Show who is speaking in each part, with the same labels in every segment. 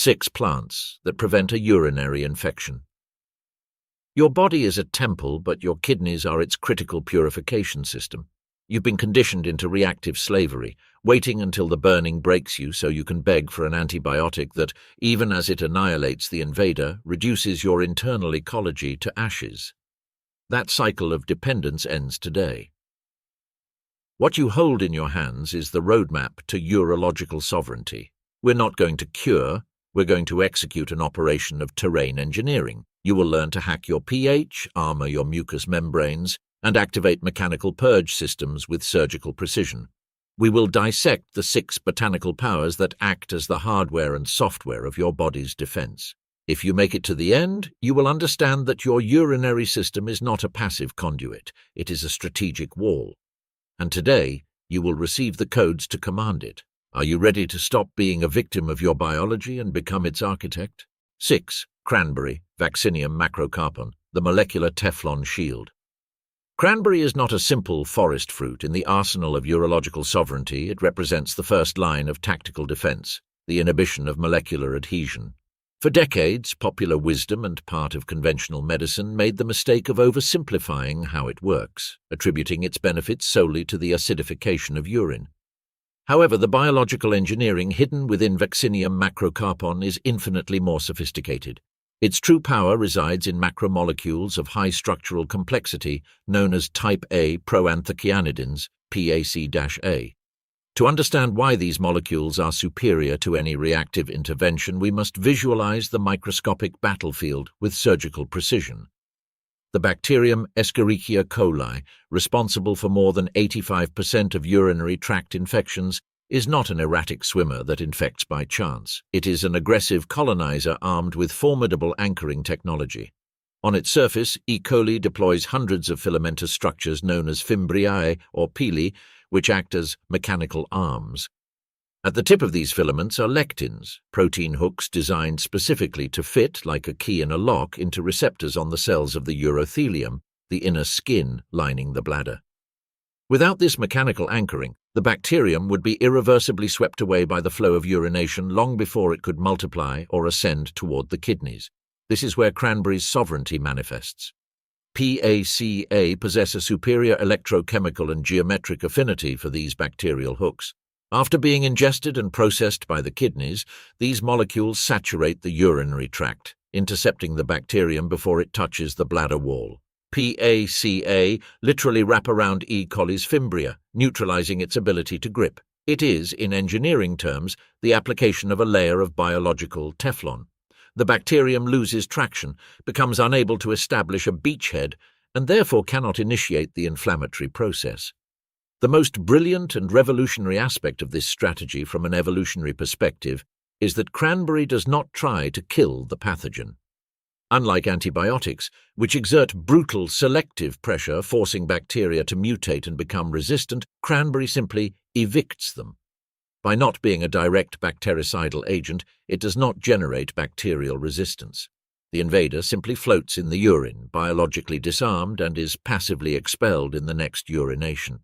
Speaker 1: 6 plants that prevent a urinary infection. Your body is a temple, but your kidneys are its critical purification system. You've been conditioned into reactive slavery, waiting until the burning breaks you so you can beg for an antibiotic that, even as it annihilates the invader, reduces your internal ecology to ashes. That cycle of dependence ends today. What you hold in your hands is the roadmap to urological sovereignty. We're not going to cure, we're going to execute an operation of terrain engineering. You will learn to hack your pH, armor your mucous membranes, and activate mechanical purge systems with surgical precision. We will dissect the 6 botanical powers that act as the hardware and software of your body's defense. If you make it to the end, you will understand that your urinary system is not a passive conduit, it is a strategic wall. And today, you will receive the codes to command it. Are you ready to stop being a victim of your biology and become its architect? 6. Cranberry, Vaccinium macrocarpon, the molecular Teflon shield. Cranberry is not a simple forest fruit. In the arsenal of urological sovereignty, it represents the first line of tactical defense, the inhibition of molecular adhesion. For decades, popular wisdom and part of conventional medicine made the mistake of oversimplifying how it works, attributing its benefits solely to the acidification of urine. However, the biological engineering hidden within Vaccinium macrocarpon is infinitely more sophisticated. Its true power resides in macromolecules of high structural complexity known as type A proanthocyanidins, PAC-A. To understand why these molecules are superior to any reactive intervention, we must visualize the microscopic battlefield with surgical precision. The bacterium Escherichia coli, responsible for more than 85% of urinary tract infections, is not an erratic swimmer that infects by chance. It is an aggressive colonizer armed with formidable anchoring technology. On its surface, E. coli deploys hundreds of filamentous structures known as fimbriae or pili, which act as mechanical arms. At the tip of these filaments are lectins, protein hooks designed specifically to fit, like a key in a lock, into receptors on the cells of the urothelium, the inner skin lining the bladder. Without this mechanical anchoring, the bacterium would be irreversibly swept away by the flow of urination long before it could multiply or ascend toward the kidneys. This is where cranberry's sovereignty manifests. PAC-A possess a superior electrochemical and geometric affinity for these bacterial hooks. After being ingested and processed by the kidneys, these molecules saturate the urinary tract, intercepting the bacterium before it touches the bladder wall. PAC-A literally wrap around E. coli's fimbria, neutralizing its ability to grip. It is, in engineering terms, the application of a layer of biological Teflon. The bacterium loses traction, becomes unable to establish a beachhead, and therefore cannot initiate the inflammatory process. The most brilliant and revolutionary aspect of this strategy from an evolutionary perspective is that cranberry does not try to kill the pathogen. Unlike antibiotics, which exert brutal selective pressure forcing bacteria to mutate and become resistant, cranberry simply evicts them. By not being a direct bactericidal agent, it does not generate bacterial resistance. The invader simply floats in the urine, biologically disarmed, and is passively expelled in the next urination.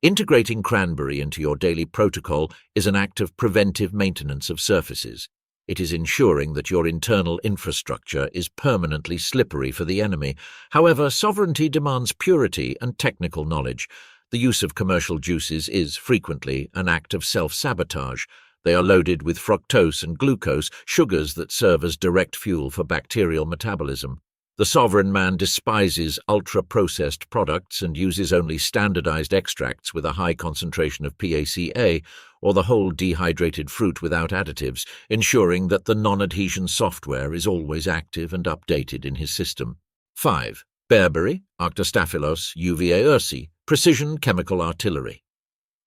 Speaker 1: Integrating cranberry into your daily protocol is an act of preventive maintenance of surfaces. It is ensuring that your internal infrastructure is permanently slippery for the enemy. However, sovereignty demands purity and technical knowledge. The use of commercial juices is frequently an act of self-sabotage. They are loaded with fructose and glucose, sugars that serve as direct fuel for bacterial metabolism. The sovereign man despises ultra-processed products and uses only standardized extracts with a high concentration of PAC-A or the whole dehydrated fruit without additives, ensuring that the non-adhesion software is always active and updated in his system. 5. Bearberry, Arctostaphylos uvae ursi, precision chemical artillery.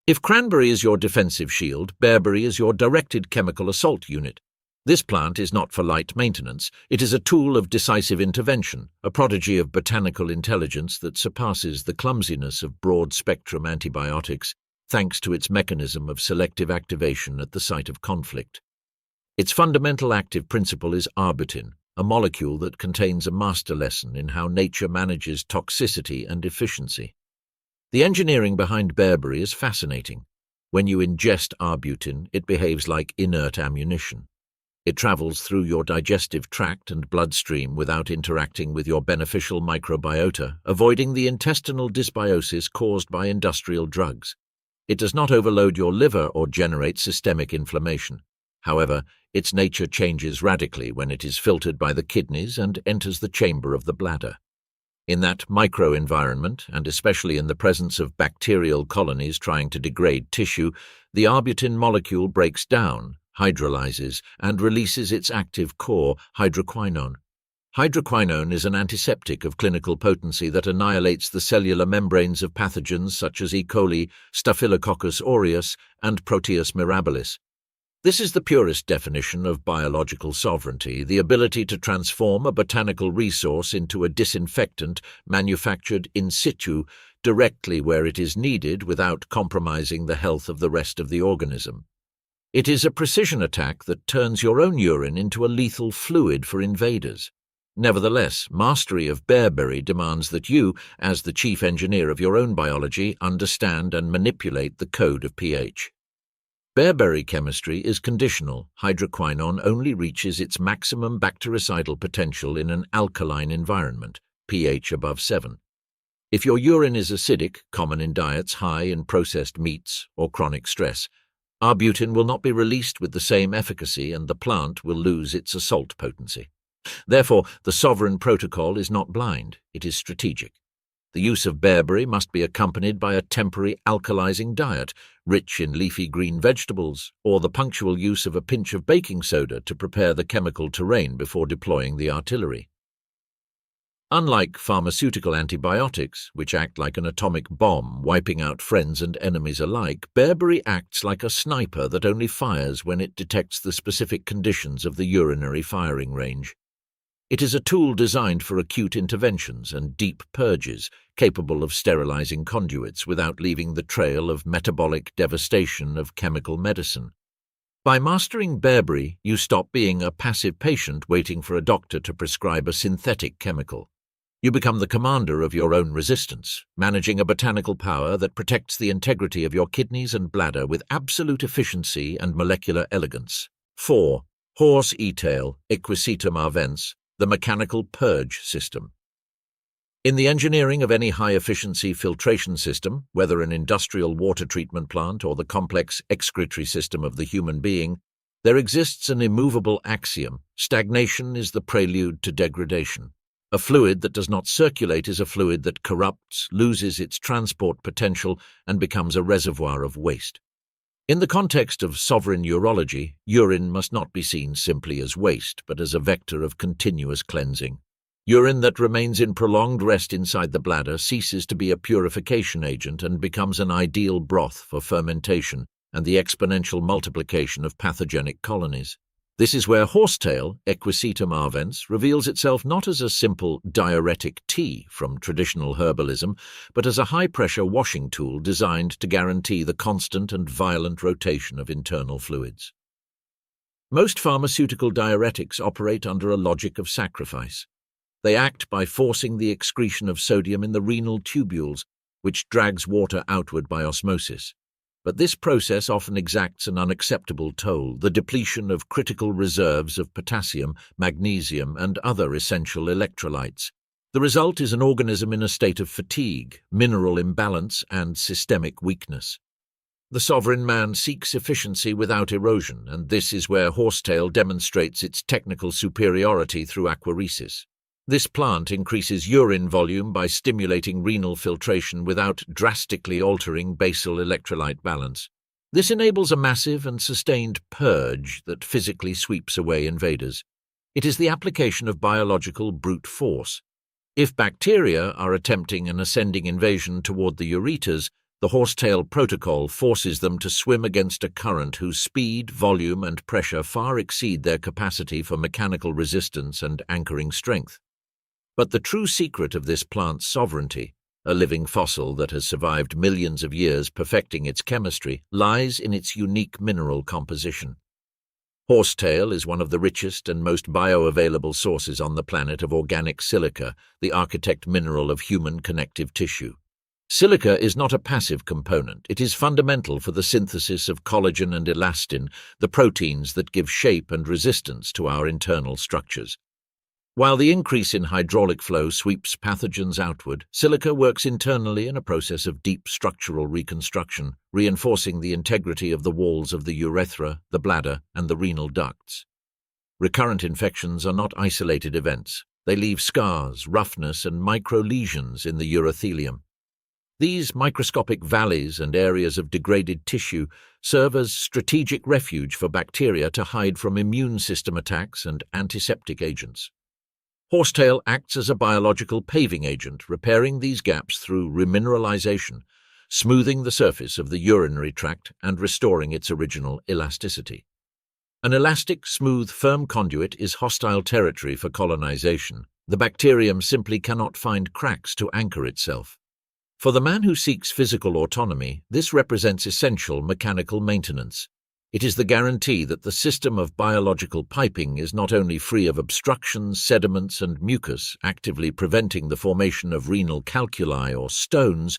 Speaker 1: If cranberry is your defensive shield, bearberry is your directed chemical assault unit. This plant is not for light maintenance. It is a tool of decisive intervention, a prodigy of botanical intelligence that surpasses the clumsiness of broad-spectrum antibiotics, thanks to its mechanism of selective activation at the site of conflict. Its fundamental active principle is arbutin, a molecule that contains a master lesson in how nature manages toxicity and efficiency. The engineering behind bearberry is fascinating. When you ingest arbutin, it behaves like inert ammunition. It travels through your digestive tract and bloodstream without interacting with your beneficial microbiota, avoiding the intestinal dysbiosis caused by industrial drugs. It does not overload your liver or generate systemic inflammation. However, its nature changes radically when it is filtered by the kidneys and enters the chamber of the bladder. In that microenvironment, and especially in the presence of bacterial colonies trying to degrade tissue, the arbutin molecule breaks down, hydrolyzes, and releases its active core, hydroquinone. Hydroquinone is an antiseptic of clinical potency that annihilates the cellular membranes of pathogens such as E. coli, Staphylococcus aureus, and Proteus mirabilis. This is the purest definition of biological sovereignty, the ability to transform a botanical resource into a disinfectant manufactured in situ directly where it is needed without compromising the health of the rest of the organism. It is a precision attack that turns your own urine into a lethal fluid for invaders. Nevertheless, mastery of bearberry demands that you, as the chief engineer of your own biology, understand and manipulate the code of pH. Bearberry chemistry is conditional. Hydroquinone only reaches its maximum bactericidal potential in an alkaline environment, pH above 7. If your urine is acidic, common in diets high in processed meats, or chronic stress, arbutin will not be released with the same efficacy and the plant will lose its assault potency. Therefore, the sovereign protocol is not blind, it is strategic. The use of bearberry must be accompanied by a temporary alkalizing diet, rich in leafy green vegetables, or the punctual use of a pinch of baking soda to prepare the chemical terrain before deploying the artillery. Unlike pharmaceutical antibiotics, which act like an atomic bomb, wiping out friends and enemies alike, bearberry acts like a sniper that only fires when it detects the specific conditions of the urinary firing range. It is a tool designed for acute interventions and deep purges, capable of sterilizing conduits without leaving the trail of metabolic devastation of chemical medicine. By mastering bearberry, you stop being a passive patient waiting for a doctor to prescribe a synthetic chemical. You become the commander of your own resistance, managing a botanical power that protects the integrity of your kidneys and bladder with absolute efficiency and molecular elegance. 4. Horsetail, Equisetum arvens, the mechanical purge system. In the engineering of any high-efficiency filtration system, whether an industrial water treatment plant or the complex excretory system of the human being, there exists an immovable axiom: stagnation is the prelude to degradation. A fluid that does not circulate is a fluid that corrupts, loses its transport potential, and becomes a reservoir of waste. In the context of sovereign urology, urine must not be seen simply as waste, but as a vector of continuous cleansing. Urine that remains in prolonged rest inside the bladder ceases to be a purification agent and becomes an ideal broth for fermentation and the exponential multiplication of pathogenic colonies. This is where horsetail, Equisetum arvens, reveals itself not as a simple diuretic tea from traditional herbalism, but as a high-pressure washing tool designed to guarantee the constant and violent rotation of internal fluids. Most pharmaceutical diuretics operate under a logic of sacrifice. They act by forcing the excretion of sodium in the renal tubules, which drags water outward by osmosis. But this process often exacts an unacceptable toll, the depletion of critical reserves of potassium, magnesium, and other essential electrolytes. The result is an organism in a state of fatigue, mineral imbalance, and systemic weakness. The sovereign man seeks efficiency without erosion, and this is where horsetail demonstrates its technical superiority through aquaresis. This plant increases urine volume by stimulating renal filtration without drastically altering basal electrolyte balance. This enables a massive and sustained purge that physically sweeps away invaders. It is the application of biological brute force. If bacteria are attempting an ascending invasion toward the ureters, the horsetail protocol forces them to swim against a current whose speed, volume, and pressure far exceed their capacity for mechanical resistance and anchoring strength. But the true secret of this plant's sovereignty, a living fossil that has survived millions of years perfecting its chemistry, lies in its unique mineral composition. Horsetail is one of the richest and most bioavailable sources on the planet of organic silica, the architect mineral of human connective tissue. Silica is not a passive component. It is fundamental for the synthesis of collagen and elastin, the proteins that give shape and resistance to our internal structures. While the increase in hydraulic flow sweeps pathogens outward, silica works internally in a process of deep structural reconstruction, reinforcing the integrity of the walls of the urethra, the bladder, and the renal ducts. Recurrent infections are not isolated events. They leave scars, roughness, and micro-lesions in the urothelium. These microscopic valleys and areas of degraded tissue serve as strategic refuge for bacteria to hide from immune system attacks and antiseptic agents. Horsetail acts as a biological paving agent, repairing these gaps through remineralization, smoothing the surface of the urinary tract and restoring its original elasticity. An elastic, smooth, firm conduit is hostile territory for colonization. The bacterium simply cannot find cracks to anchor itself. For the man who seeks physical autonomy, this represents essential mechanical maintenance. It is the guarantee that the system of biological piping is not only free of obstructions, sediments, and mucus, actively preventing the formation of renal calculi or stones,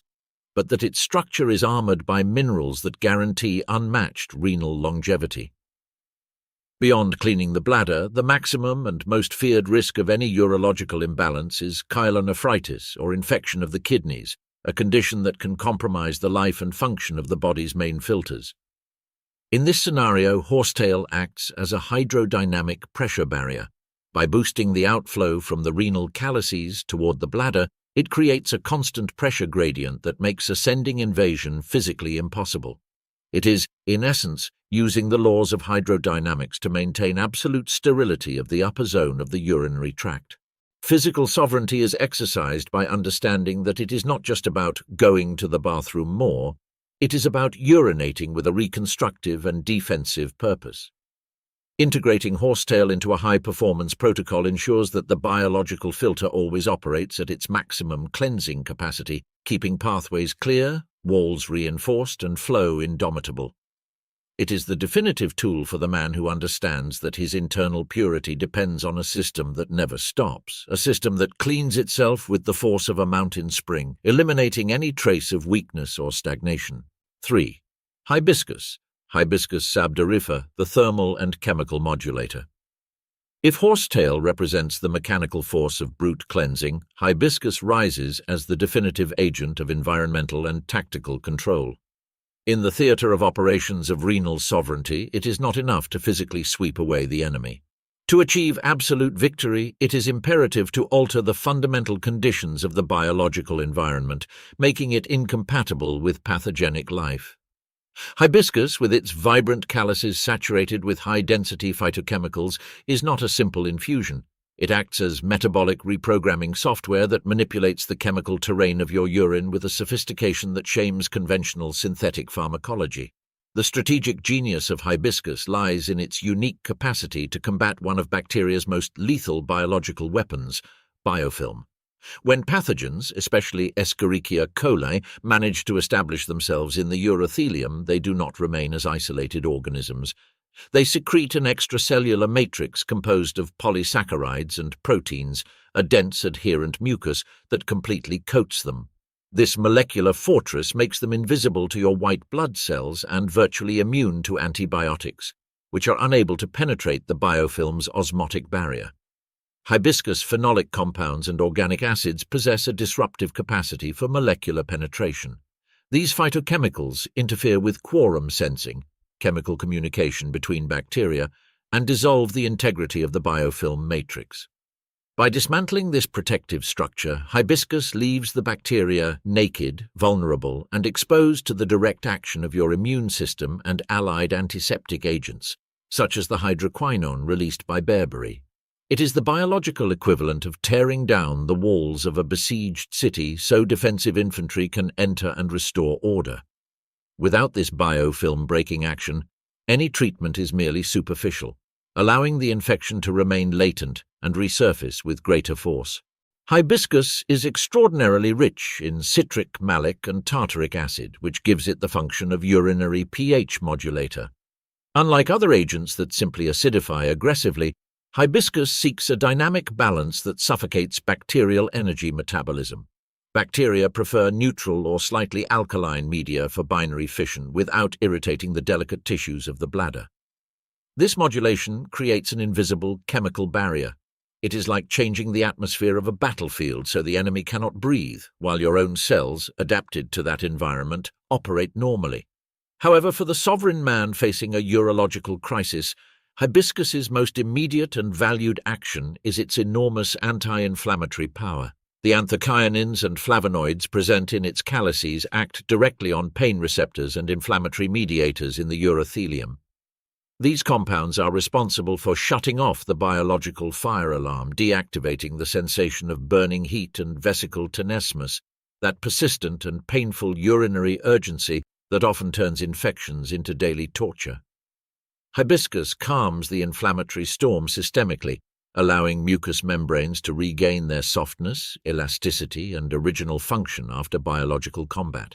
Speaker 1: but that its structure is armored by minerals that guarantee unmatched renal longevity. Beyond cleaning the bladder, the maximum and most feared risk of any urological imbalance is chylomicronephritis, or infection of the kidneys, a condition that can compromise the life and function of the body's main filters. In this scenario, horsetail acts as a hydrodynamic pressure barrier. By boosting the outflow from the renal calyces toward the bladder, it creates a constant pressure gradient that makes ascending invasion physically impossible. It is, in essence, using the laws of hydrodynamics to maintain absolute sterility of the upper zone of the urinary tract. Physical sovereignty is exercised by understanding that it is not just about going to the bathroom more, it is about urinating with a reconstructive and defensive purpose. Integrating horsetail into a high-performance protocol ensures that the biological filter always operates at its maximum cleansing capacity, keeping pathways clear, walls reinforced, and flow indomitable. It is the definitive tool for the man who understands that his internal purity depends on a system that never stops, a system that cleans itself with the force of a mountain spring, eliminating any trace of weakness or stagnation. 3. Hibiscus. Hibiscus sabdarifer, the thermal and chemical modulator. If horsetail represents the mechanical force of brute cleansing, hibiscus rises as the definitive agent of environmental and tactical control. In the theater of operations of renal sovereignty, it is not enough to physically sweep away the enemy. To achieve absolute victory, it is imperative to alter the fundamental conditions of the biological environment, making it incompatible with pathogenic life. Hibiscus, with its vibrant calyces saturated with high-density phytochemicals, is not a simple infusion. It acts as metabolic reprogramming software that manipulates the chemical terrain of your urine with a sophistication that shames conventional synthetic pharmacology. The strategic genius of hibiscus lies in its unique capacity to combat one of bacteria's most lethal biological weapons, biofilm. When pathogens, especially Escherichia coli, manage to establish themselves in the urothelium, they do not remain as isolated organisms. They secrete an extracellular matrix composed of polysaccharides and proteins, a dense adherent mucus that completely coats them. This molecular fortress makes them invisible to your white blood cells and virtually immune to antibiotics, which are unable to penetrate the biofilm's osmotic barrier. Hibiscus phenolic compounds and organic acids possess a disruptive capacity for molecular penetration. These phytochemicals interfere with quorum sensing, chemical communication between bacteria, and dissolve the integrity of the biofilm matrix. By dismantling this protective structure, hibiscus leaves the bacteria naked, vulnerable, and exposed to the direct action of your immune system and allied antiseptic agents, such as the hydroquinone released by bearberry. It is the biological equivalent of tearing down the walls of a besieged city so defensive infantry can enter and restore order. Without this biofilm-breaking action, any treatment is merely superficial, allowing the infection to remain latent and resurface with greater force. Hibiscus is extraordinarily rich in citric, malic, and tartaric acid, which gives it the function of urinary pH modulator. Unlike other agents that simply acidify aggressively, hibiscus seeks a dynamic balance that suffocates bacterial energy metabolism. Bacteria prefer neutral or slightly alkaline media for binary fission without irritating the delicate tissues of the bladder. This modulation creates an invisible chemical barrier. It is like changing the atmosphere of a battlefield so the enemy cannot breathe, while your own cells, adapted to that environment, operate normally. However, for the sovereign man facing a urological crisis, hibiscus's most immediate and valued action is its enormous anti-inflammatory power. The anthocyanins and flavonoids present in its calyces act directly on pain receptors and inflammatory mediators in the urothelium. These compounds are responsible for shutting off the biological fire alarm, deactivating the sensation of burning heat and vesical tenesmus, that persistent and painful urinary urgency that often turns infections into daily torture. Hibiscus calms the inflammatory storm systemically, allowing mucous membranes to regain their softness, elasticity, and original function after biological combat.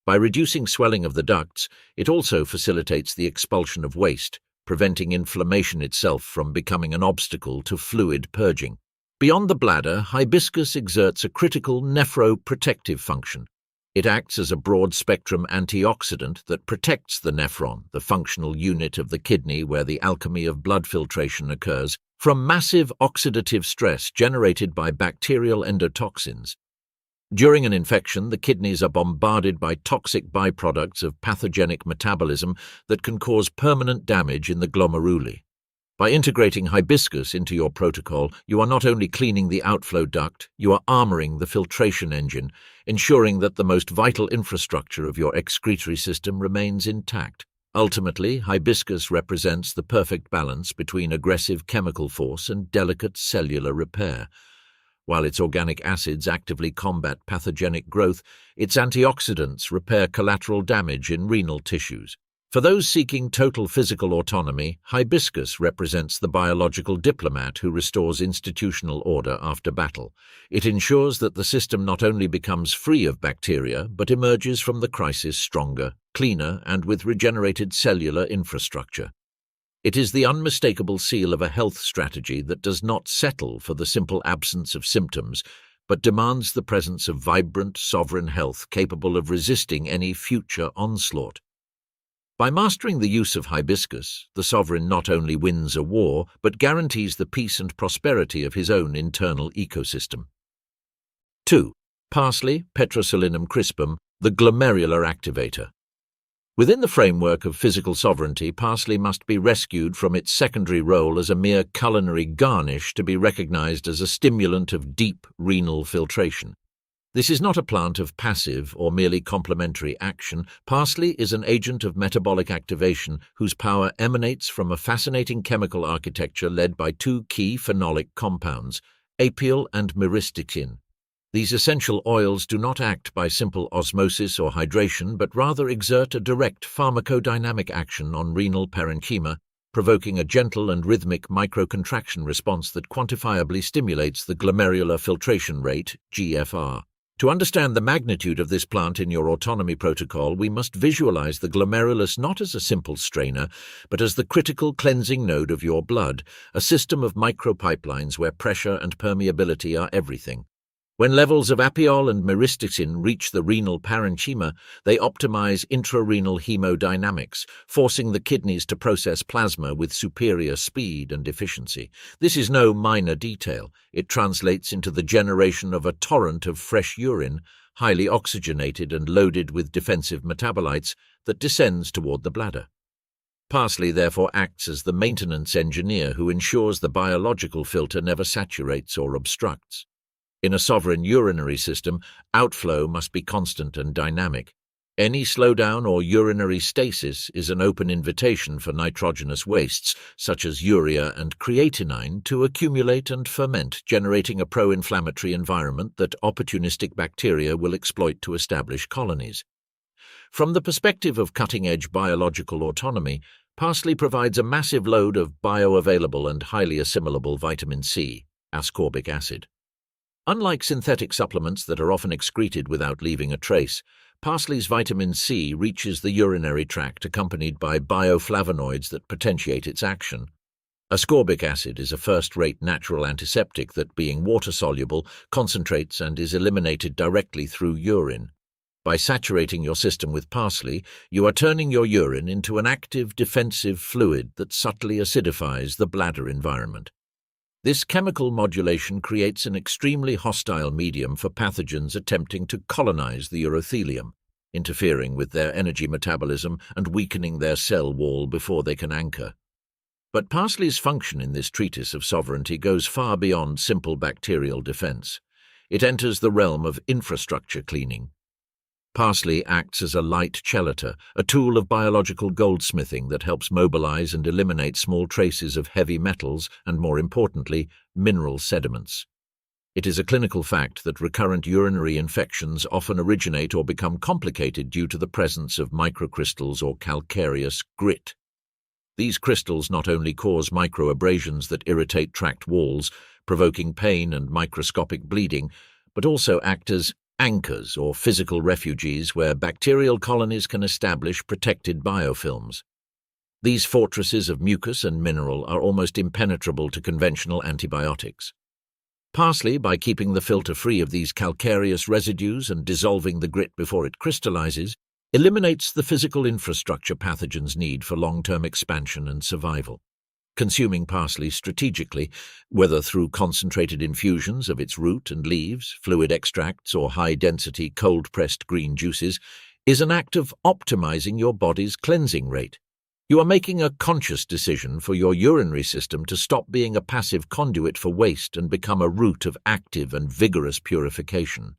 Speaker 1: By reducing swelling of the ducts, it also facilitates the expulsion of waste, preventing inflammation itself from becoming an obstacle to fluid purging. Beyond the bladder, hibiscus exerts a critical nephroprotective function. It acts as a broad-spectrum antioxidant that protects the nephron, the functional unit of the kidney where the alchemy of blood filtration occurs, from massive oxidative stress generated by bacterial endotoxins. During an infection, the kidneys are bombarded by toxic byproducts of pathogenic metabolism that can cause permanent damage in the glomeruli. By integrating hibiscus into your protocol, you are not only cleaning the outflow duct, you are armoring the filtration engine, ensuring that the most vital infrastructure of your excretory system remains intact. Ultimately, hibiscus represents the perfect balance between aggressive chemical force and delicate cellular repair. While its organic acids actively combat pathogenic growth, its antioxidants repair collateral damage in renal tissues. For those seeking total physical autonomy, hibiscus represents the biological diplomat who restores institutional order after battle. It ensures that the system not only becomes free of bacteria, but emerges from the crisis stronger, cleaner, and with regenerated cellular infrastructure. It is the unmistakable seal of a health strategy that does not settle for the simple absence of symptoms, but demands the presence of vibrant, sovereign health capable of resisting any future onslaught. By mastering the use of hibiscus, the sovereign not only wins a war, but guarantees the peace and prosperity of his own internal ecosystem. 2. Parsley, Petrosolinum crispum, the glomerular activator. Within the framework of physical sovereignty, parsley must be rescued from its secondary role as a mere culinary garnish to be recognized as a stimulant of deep renal filtration. This is not a plant of passive or merely complementary action. Parsley is an agent of metabolic activation whose power emanates from a fascinating chemical architecture led by two key phenolic compounds, apiol and myristicin. These essential oils do not act by simple osmosis or hydration, but rather exert a direct pharmacodynamic action on renal parenchyma, provoking a gentle and rhythmic microcontraction response that quantifiably stimulates the glomerular filtration rate, GFR. To understand the magnitude of this plant in your autonomy protocol, we must visualize the glomerulus not as a simple strainer, but as the critical cleansing node of your blood, a system of micropipelines where pressure and permeability are everything. When levels of apiol and myristicin reach the renal parenchyma, they optimize intrarenal hemodynamics, forcing the kidneys to process plasma with superior speed and efficiency. This is no minor detail. It translates into the generation of a torrent of fresh urine, highly oxygenated and loaded with defensive metabolites, that descends toward the bladder. Parsley therefore acts as the maintenance engineer who ensures the biological filter never saturates or obstructs. In a sovereign urinary system, outflow must be constant and dynamic. Any slowdown or urinary stasis is an open invitation for nitrogenous wastes, such as urea and creatinine, to accumulate and ferment, generating a pro-inflammatory environment that opportunistic bacteria will exploit to establish colonies. From the perspective of cutting-edge biological autonomy, parsley provides a massive load of bioavailable and highly assimilable vitamin C, ascorbic acid. Unlike synthetic supplements that are often excreted without leaving a trace, parsley's vitamin C reaches the urinary tract accompanied by bioflavonoids that potentiate its action. Ascorbic acid is a first-rate natural antiseptic that, being water-soluble, concentrates and is eliminated directly through urine. By saturating your system with parsley, you are turning your urine into an active defensive fluid that subtly acidifies the bladder environment. This chemical modulation creates an extremely hostile medium for pathogens attempting to colonize the urothelium, interfering with their energy metabolism and weakening their cell wall before they can anchor. But parsley's function in this treatise of sovereignty goes far beyond simple bacterial defense. It enters the realm of infrastructure cleaning. Parsley acts as a light chelator, a tool of biological goldsmithing that helps mobilize and eliminate small traces of heavy metals and, more importantly, mineral sediments. It is a clinical fact that recurrent urinary infections often originate or become complicated due to the presence of microcrystals or calcareous grit. These crystals not only cause microabrasions that irritate tract walls, provoking pain and microscopic bleeding, but also act as anchors or physical refuges where bacterial colonies can establish protected biofilms. These fortresses of mucus and mineral are almost impenetrable to conventional antibiotics. Parsley, by keeping the filter free of these calcareous residues and dissolving the grit before it crystallizes, eliminates the physical infrastructure pathogens need for long-term expansion and survival. Consuming parsley strategically, whether through concentrated infusions of its root and leaves, fluid extracts, or high-density cold-pressed green juices, is an act of optimizing your body's cleansing rate. You are making a conscious decision for your urinary system to stop being a passive conduit for waste and become a route of active and vigorous purification.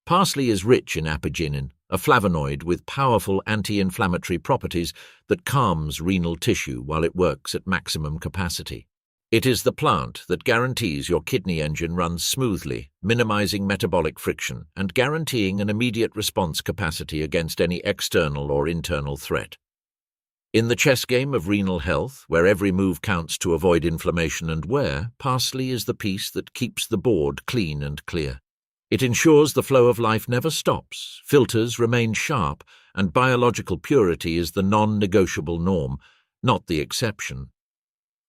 Speaker 1: Parsley is rich in apigenin, a flavonoid with powerful anti-inflammatory properties that calms renal tissue while it works at maximum capacity. It is the plant that guarantees your kidney engine runs smoothly, minimizing metabolic friction and guaranteeing an immediate response capacity against any external or internal threat. In the chess game of renal health, where every move counts to avoid inflammation and wear, parsley is the piece that keeps the board clean and clear. It ensures the flow of life never stops, filters remain sharp, and biological purity is the non-negotiable norm, not the exception.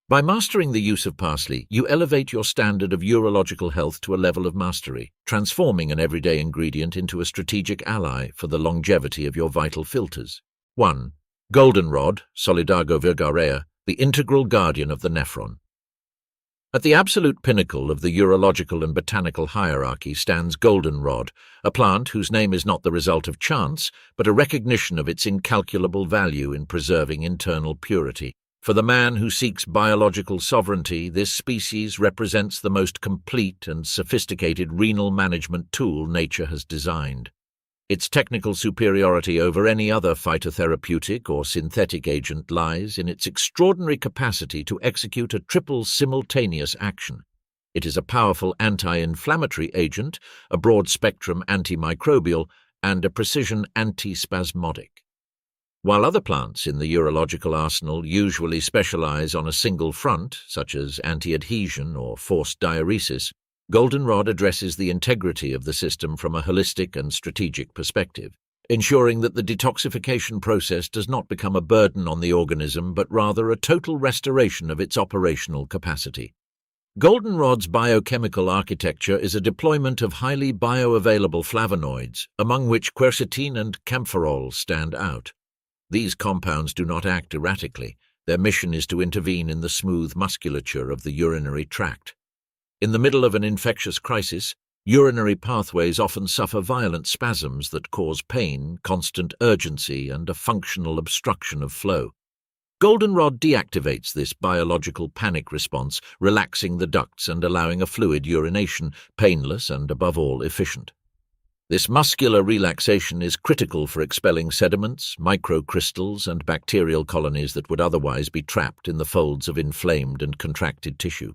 Speaker 1: By mastering the use of parsley, you elevate your standard of urological health to a level of mastery, transforming an everyday ingredient into a strategic ally for the longevity of your vital filters. 1. Goldenrod, Solidago virgarea, the integral guardian of the nephron. At the absolute pinnacle of the urological and botanical hierarchy stands goldenrod, a plant whose name is not the result of chance, but a recognition of its incalculable value in preserving internal purity. For the man who seeks biological sovereignty, this species represents the most complete and sophisticated renal management tool nature has designed. Its technical superiority over any other phytotherapeutic or synthetic agent lies in its extraordinary capacity to execute a triple simultaneous action. It is a powerful anti-inflammatory agent, a broad-spectrum antimicrobial, and a precision antispasmodic. While other plants in the urological arsenal usually specialize on a single front, such as anti-adhesion or forced diuresis, goldenrod addresses the integrity of the system from a holistic and strategic perspective, ensuring that the detoxification process does not become a burden on the organism but rather a total restoration of its operational capacity. Goldenrod's biochemical architecture is a deployment of highly bioavailable flavonoids, among which quercetin and camphorol stand out. These compounds do not act erratically. Their mission is to intervene in the smooth musculature of the urinary tract. In the middle of an infectious crisis, urinary pathways often suffer violent spasms that cause pain, constant urgency, and a functional obstruction of flow. Goldenrod deactivates this biological panic response, relaxing the ducts and allowing a fluid urination, painless and, above all, efficient. This muscular relaxation is critical for expelling sediments, microcrystals, and bacterial colonies that would otherwise be trapped in the folds of inflamed and contracted tissue.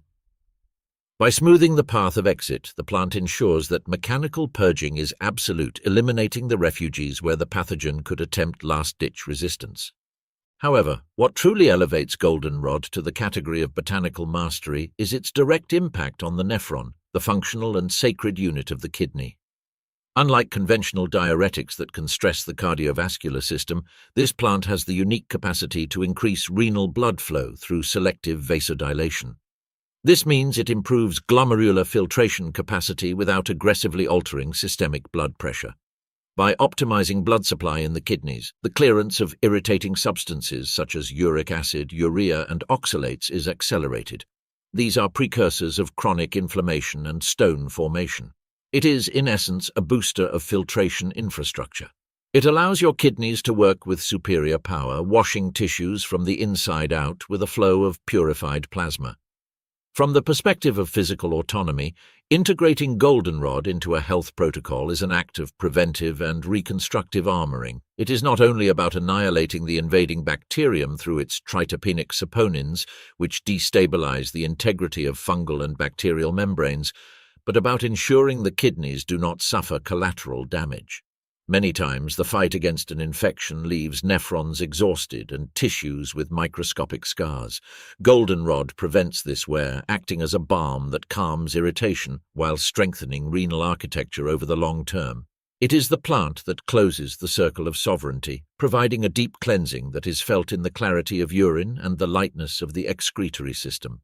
Speaker 1: By smoothing the path of exit, the plant ensures that mechanical purging is absolute, eliminating the refuges where the pathogen could attempt last-ditch resistance. However, what truly elevates goldenrod to the category of botanical mastery is its direct impact on the nephron, the functional and sacred unit of the kidney. Unlike conventional diuretics that can stress the cardiovascular system, this plant has the unique capacity to increase renal blood flow through selective vasodilation. This means it improves glomerular filtration capacity without aggressively altering systemic blood pressure. By optimizing blood supply in the kidneys, the clearance of irritating substances such as uric acid, urea, and oxalates is accelerated. These are precursors of chronic inflammation and stone formation. It is, in essence, a booster of filtration infrastructure. It allows your kidneys to work with superior power, washing tissues from the inside out with a flow of purified plasma. From the perspective of physical autonomy, integrating goldenrod into a health protocol is an act of preventive and reconstructive armoring. It is not only about annihilating the invading bacterium through its tritopenic saponins, which destabilize the integrity of fungal and bacterial membranes, but about ensuring the kidneys do not suffer collateral damage. Many times, the fight against an infection leaves nephrons exhausted and tissues with microscopic scars. Goldenrod prevents this wear, acting as a balm that calms irritation while strengthening renal architecture over the long term. It is the plant that closes the circle of sovereignty, providing a deep cleansing that is felt in the clarity of urine and the lightness of the excretory system.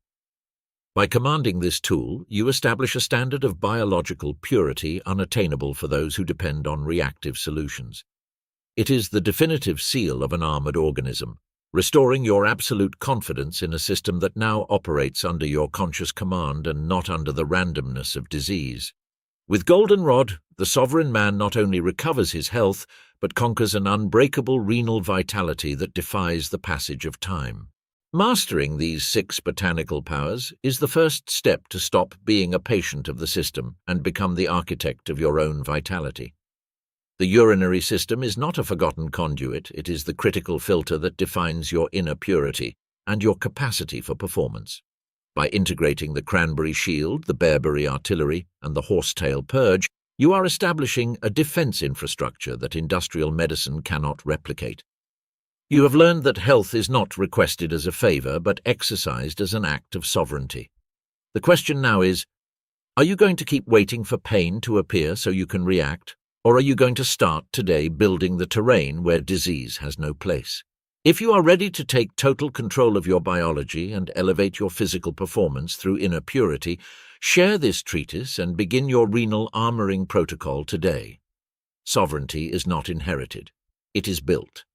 Speaker 1: By commanding this tool, you establish a standard of biological purity unattainable for those who depend on reactive solutions. It is the definitive seal of an armored organism, restoring your absolute confidence in a system that now operates under your conscious command and not under the randomness of disease. With goldenrod, the sovereign man not only recovers his health, but conquers an unbreakable renal vitality that defies the passage of time. Mastering these 6 botanical powers is the first step to stop being a patient of the system and become the architect of your own vitality. The urinary system is not a forgotten conduit, it is the critical filter that defines your inner purity and your capacity for performance. By integrating the cranberry shield, the bearberry artillery, and the horsetail purge, you are establishing a defense infrastructure that industrial medicine cannot replicate. You have learned that health is not requested as a favor, but exercised as an act of sovereignty. The question now is, are you going to keep waiting for pain to appear so you can react, or are you going to start today building the terrain where disease has no place? If you are ready to take total control of your biology and elevate your physical performance through inner purity, share this treatise and begin your renal armoring protocol today. Sovereignty is not inherited. It is built.